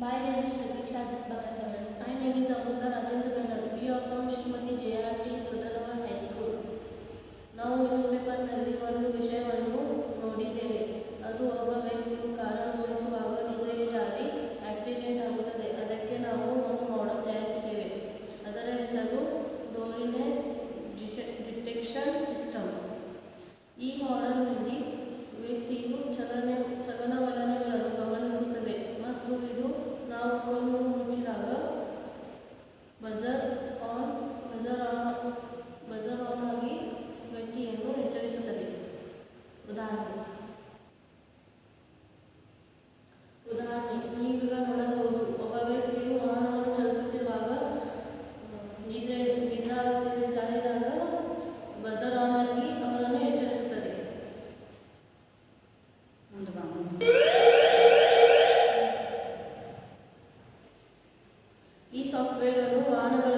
My name is Pratiksha Jatbakaran. My name is Amruta Rajendra Menon. We are from Srimati JRT Dodalavar High School. ನಾವು ನ್ಯೂಸ್‌ಪೇಪರ್‌ನಲ್ಲಿ ಒಂದು ವಿಷಯವನ್ನು ನೋಡಿದ್ದೇವೆ. ಅದು ಒಬ್ಬ ವ್ಯಕ್ತಿಯು ಕಾರನ್ನು ಓಡಿಸುವಾಗ ನಿದ್ರೆಗೆ ಜಾರಿ ಆಕ್ಸಿಡೆಂಟ್ ಆಗುತ್ತದೆ. ಅದಕ್ಕೆ ನಾವು ಒಂದು ಮಾಡೆಲ್ ತಯಾರಿಸಿದ್ದೇವೆ. ಅದರ ಹೆಸರು ಡೋರಿನೆಸ್ ಡಿಟೆಕ್ಷನ್ ಸಿಸ್ಟಮ್. ಈ ಮಾಡೆಲ್‌ನಲ್ಲಿ ವ್ಯಕ್ತಿಯು ಚಲನವಲನಗಳನ್ನು ಗಮನಿಸುತ್ತದೆ ಮತ್ತು ಇದು ನಾವು ಕಣ್ಣು ಮುಚ್ಚಿದಾಗ ಬಜರ್ ಆನ್ ಆಗಿ ವ್ಯಕ್ತಿಯನ್ನು ಎಚ್ಚರಿಸುತ್ತದೆ. ಉದಾಹರಣೆ ನೀವೀಗ ನೋಡಬಹುದು. ಒಬ್ಬ ವ್ಯಕ್ತಿಯು ವಾಹನವನ್ನು ಚಲಿಸುತ್ತಿರುವಾಗ ನಿದ್ರಾವಸ್ಥೆಯಲ್ಲಿ ಜಾರಿದಾಗ ಬಜರ್ ಆನ್ ಆಗಿ ಅವರನ್ನು ಎಚ್ಚರಿಸುತ್ತದೆ. ಈ ಸಾಫ್ಟ್ವೇರ್ ಅನ್ನು ವಾಹನಗಳ